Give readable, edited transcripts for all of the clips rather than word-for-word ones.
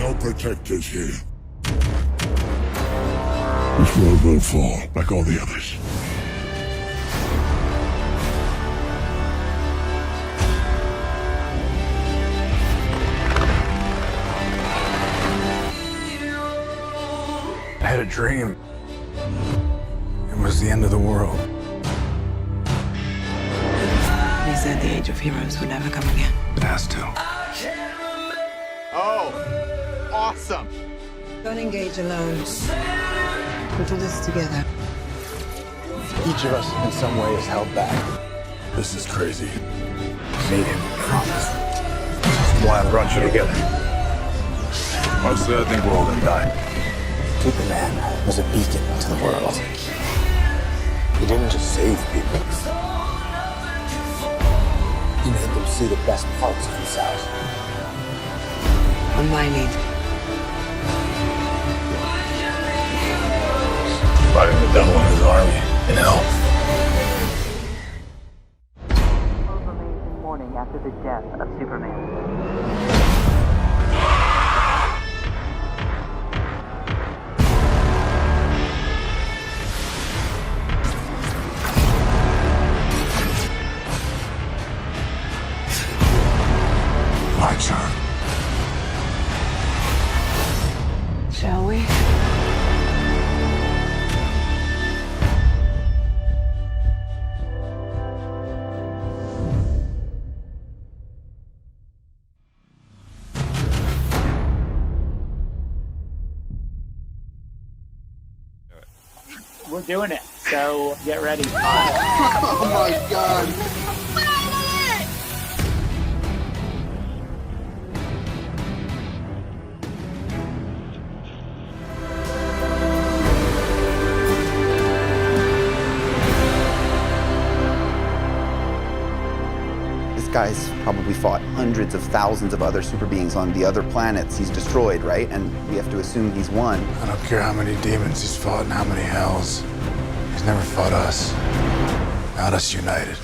no protectors here. This world will fall like all the others. I had a dream. It was the end of the world. He said the age of heroes would never come again. It has to. Oh, awesome. Don't engage alone. We'll do this together. Each of us, in some way, is held back. This is crazy. Made him promise. That's why I brought you together. Honestly, I think we're all gonna die. Superman was a beacon to the world. He didn't just save people. He made them see the best parts of themselves. On my lead. Fighting the devil in his army in hell. Amazing morning after the death of Superman. My turn. Shall we? We're doing it, so get ready. Oh my god. This guy's probably fought hundreds of thousands of other super beings on the other planets he's destroyed, right? And we have to assume he's won. I don't care how many demons he's fought and how many hells. He's never fought us. Not us united.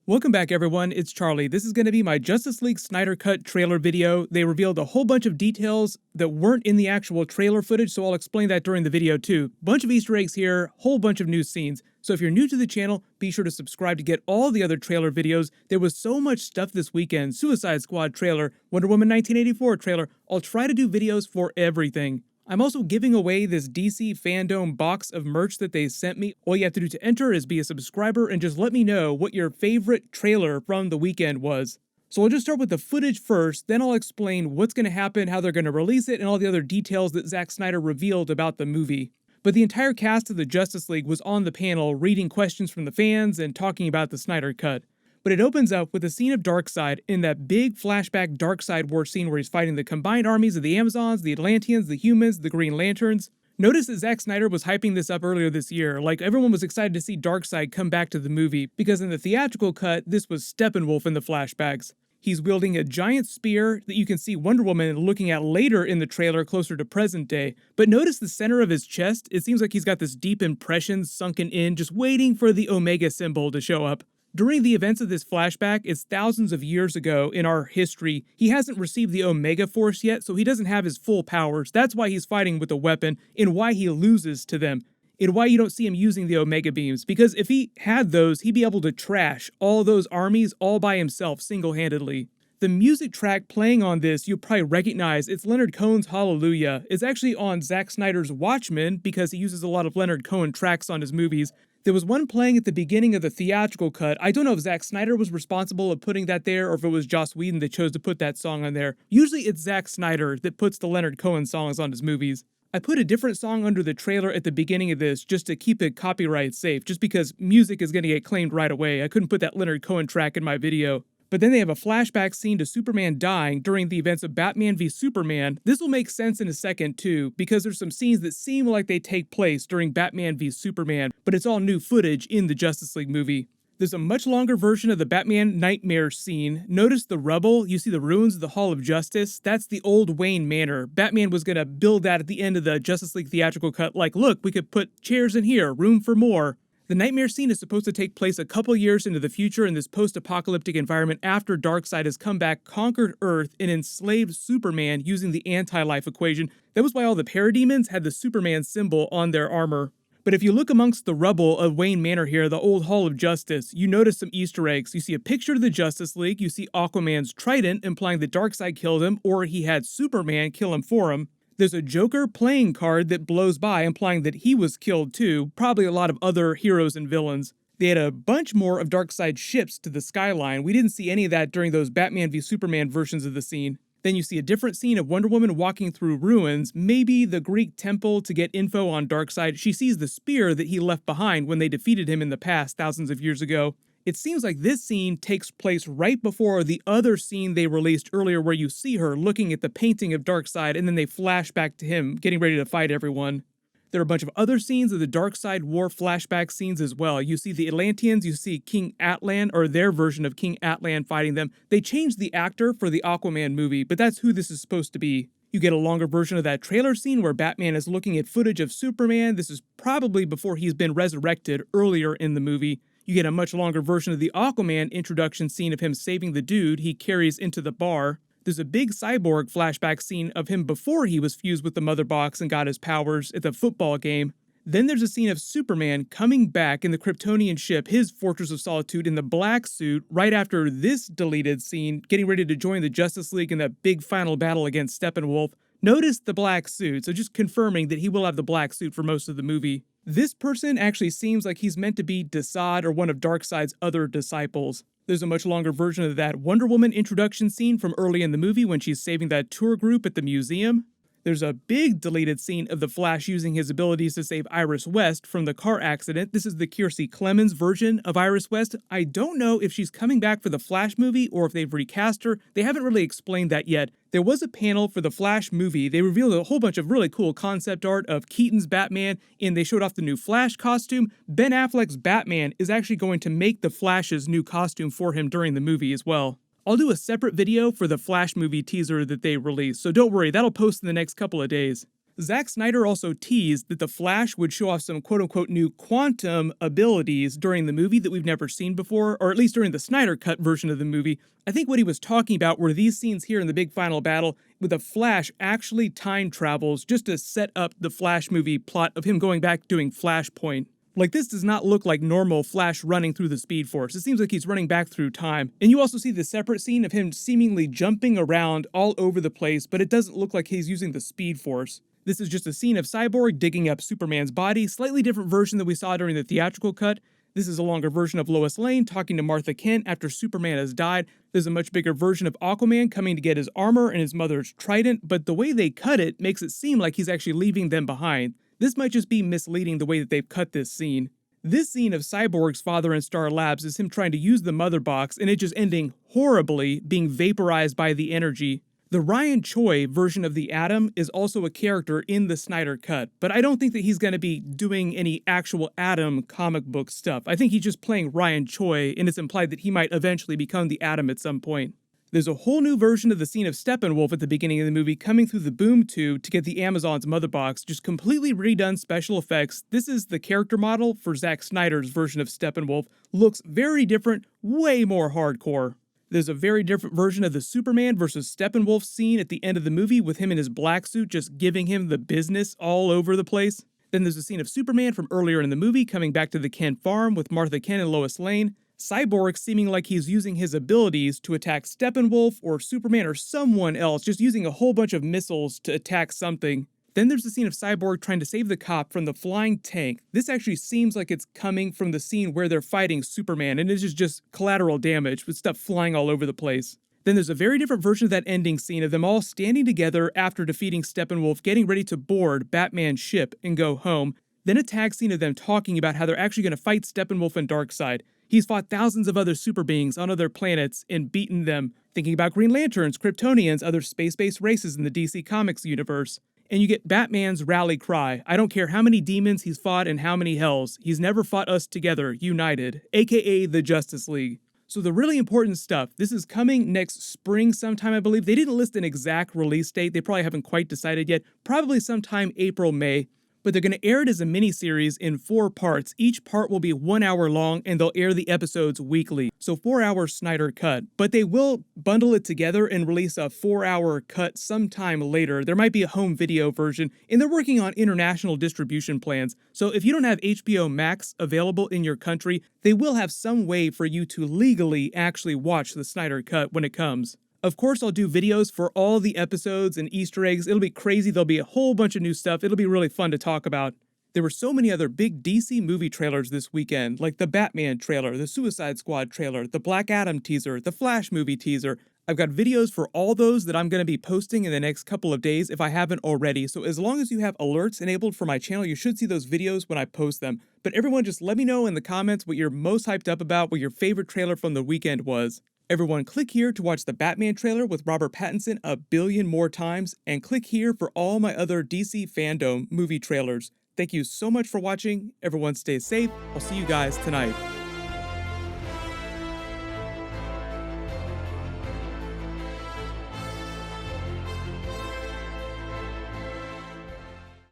Welcome back, everyone. It's Charlie. This is going to be my Justice League Snyder Cut trailer video. They revealed a whole bunch of details that weren't in the actual trailer footage, so I'll explain that during the video too. Bunch of Easter eggs here, whole bunch of new scenes. So if you're new to the channel, be sure to subscribe to get all the other trailer videos. There was so much stuff this weekend. Suicide Squad trailer, Wonder Woman 1984 trailer. I'll try to do videos for everything. I'm also giving away this DC Fandome box of merch that they sent me. All you have to do to enter is be a subscriber and just let me know what your favorite trailer from the weekend was. So I'll just start with the footage first, then I'll explain what's going to happen, how they're going to release it, and all the other details that Zack Snyder revealed about the movie. But the entire cast of the Justice League was on the panel reading questions from the fans and talking about the Snyder Cut. But it opens up with a scene of Darkseid in that big flashback Darkseid War scene where he's fighting the combined armies of the Amazons, the Atlanteans, the humans, the Green Lanterns. Notice that Zack Snyder was hyping this up earlier this year, like everyone was excited to see Darkseid come back to the movie, because in the theatrical cut, this was Steppenwolf in the flashbacks. He's wielding a giant spear that you can see Wonder Woman looking at later in the trailer closer to present day. But notice the center of his chest, it seems like he's got this deep impression sunken in, just waiting for the Omega symbol to show up. During the events of this flashback, it's thousands of years ago in our history. He hasn't received the Omega Force yet, so he doesn't have his full powers. That's why he's fighting with a weapon, and why he loses to them, and why you don't see him using the Omega Beams. Because if he had those, he'd be able to trash all those armies all by himself, single-handedly. The music track playing on this, you'll probably recognize. It's Leonard Cohen's Hallelujah. It's actually on Zack Snyder's Watchmen, because he uses a lot of Leonard Cohen tracks on his movies. There was one playing at the beginning of the theatrical cut. I don't know if Zack Snyder was responsible of putting that there or if it was Joss Whedon that chose to put that song on there. Usually it's Zack Snyder that puts the Leonard Cohen songs on his movies. I put a different song under the trailer at the beginning of this just to keep it copyright safe, just because music is going to get claimed right away. I couldn't put that Leonard Cohen track in my video. But then they have a flashback scene to Superman dying during the events of Batman v Superman. This will make sense in a second too, because there's some scenes that seem like they take place during Batman v Superman, but it's all new footage in the Justice League movie. There's a much longer version of the Batman nightmare scene. Notice the rubble, you see the ruins of the Hall of Justice? That's the old Wayne Manor. Batman was gonna build that at the end of the Justice League theatrical cut, like, look, we could put chairs in here, room for more. The nightmare scene is supposed to take place a couple years into the future in this post-apocalyptic environment after Darkseid has come back, conquered Earth, and enslaved Superman using the anti-life equation. That was why all the parademons had the Superman symbol on their armor. But if you look amongst the rubble of Wayne Manor here, the old Hall of Justice, you notice some Easter eggs. You see a picture of the Justice League, you see Aquaman's trident implying that Darkseid killed him, or he had Superman kill him for him. There's a Joker playing card that blows by, implying that he was killed too, probably a lot of other heroes and villains. They had a bunch more of Darkseid's ships to the skyline. We didn't see any of that during those Batman v Superman versions of the scene. Then you see a different scene of Wonder Woman walking through ruins, maybe the Greek temple to get info on Darkseid. She sees the spear that he left behind when they defeated him in the past thousands of years ago. It seems like this scene takes place right before the other scene they released earlier where you see her looking at the painting of Darkseid and then they flash back to him getting ready to fight everyone. There are a bunch of other scenes of the Darkseid War flashback scenes as well. You see the Atlanteans, you see King Atlan, or their version of King Atlan fighting them. They changed the actor for the Aquaman movie, but that's who this is supposed to be. You get a longer version of that trailer scene where Batman is looking at footage of Superman. This is probably before he's been resurrected earlier in the movie. You get a much longer version of the Aquaman introduction scene of him saving the dude he carries into the bar. There's a big Cyborg flashback scene of him before he was fused with the Mother Box and got his powers at the football game. Then there's a scene of Superman coming back in the Kryptonian ship, his Fortress of Solitude, in the black suit, right after this deleted scene, getting ready to join the Justice League in that big final battle against Steppenwolf. Notice the black suit, so just confirming that he will have the black suit for most of the movie. This person actually seems like he's meant to be Desaad or one of Darkseid's other disciples. There's a much longer version of that Wonder Woman introduction scene from early in the movie when she's saving that tour group at the museum. There's a big deleted scene of the Flash using his abilities to save Iris West from the car accident. This is the Kiersey Clemons version of Iris West. I don't know if she's coming back for the Flash movie or if they've recast her. They haven't really explained that yet. There was a panel for the Flash movie. They revealed a whole bunch of really cool concept art of Keaton's Batman, and they showed off the new Flash costume. Ben Affleck's Batman is actually going to make the Flash's new costume for him during the movie as well. I'll do a separate video for the Flash movie teaser that they released, so don't worry, that'll post in the next couple of days. Zack Snyder also teased that the Flash would show off some quote-unquote new quantum abilities during the movie that we've never seen before, or at least during the Snyder Cut version of the movie. I think what he was talking about were these scenes here in the big final battle, with the Flash actually time travels just to set up the Flash movie plot of him going back doing Flashpoint. Like, this does not look like normal Flash running through the Speed Force. It seems like he's running back through time. And you also see the separate scene of him seemingly jumping around all over the place, but it doesn't look like he's using the Speed Force. This is just a scene of Cyborg digging up Superman's body, slightly different version than we saw during the theatrical cut. This is a longer version of Lois Lane talking to Martha Kent after Superman has died. There's a much bigger version of Aquaman coming to get his armor and his mother's trident, but the way they cut it makes it seem like he's actually leaving them behind. This might just be misleading the way that they've cut this scene. This scene of Cyborg's father in Star Labs is him trying to use the Mother Box and it just ending horribly, being vaporized by the energy. The Ryan Choi version of the Atom is also a character in the Snyder Cut, but I don't think that he's going to be doing any actual Atom comic book stuff. I think he's just playing Ryan Choi, and it's implied that he might eventually become the Atom at some point. There's a whole new version of the scene of Steppenwolf at the beginning of the movie coming through the boom tube to get the Amazon's Mother Box, just completely redone special effects. This is the character model for Zack Snyder's version of Steppenwolf. Looks very different, way more hardcore. There's a very different version of the Superman versus Steppenwolf scene at the end of the movie with him in his black suit just giving him the business all over the place. Then there's a scene of Superman from earlier in the movie coming back to the Kent farm with Martha Kent and Lois Lane. Cyborg seeming like he's using his abilities to attack Steppenwolf or Superman or someone else, just using a whole bunch of missiles to attack something. Then there's the scene of Cyborg trying to save the cop from the flying tank. This actually seems like it's coming from the scene where they're fighting Superman, and it is just collateral damage with stuff flying all over the place. Then there's a very different version of that ending scene of them all standing together after defeating Steppenwolf, getting ready to board Batman's ship and go home. Then a tag scene of them talking about how they're actually going to fight Steppenwolf and Darkseid. He's fought thousands of other super beings on other planets and beaten them, thinking about Green Lanterns, Kryptonians, other space-based races in the DC Comics universe. And you get Batman's rally cry. I don't care how many demons he's fought and how many hells, he's never fought us together, united, aka the Justice League. So the really important stuff, this is coming next spring sometime, I believe. They didn't list an exact release date. They probably haven't quite decided yet. Probably sometime April, May. but they're going to air it as a miniseries in 4 parts. Each part will be 1 hour long, and they'll air the episodes weekly. So 4-hour Snyder cut, but they will bundle it together and release a 4-hour cut sometime later. There might be a home video version, and they're working on international distribution plans. So if you don't have HBO Max available in your country, they will have some way for you to legally actually watch the Snyder cut when it comes. Of course, I'll do videos for all the episodes and Easter eggs. It'll be crazy. There'll be a whole bunch of new stuff. It'll be really fun to talk about. There were so many other big DC movie trailers this weekend, like the Batman trailer, the Suicide Squad trailer, the Black Adam teaser, the Flash movie teaser. I've got videos for all those that I'm going to be posting in the next couple of days if I haven't already. So as long as you have alerts enabled for my channel, you should see those videos when I post them. But everyone, just let me know in the comments what you're most hyped up about, what your favorite trailer from the weekend was. Everyone, click here to watch the Batman trailer with Robert Pattinson a billion more times, and click here for all my other DC Fandome movie trailers. Thank you so much for watching. Everyone stay safe. I'll see you guys tonight.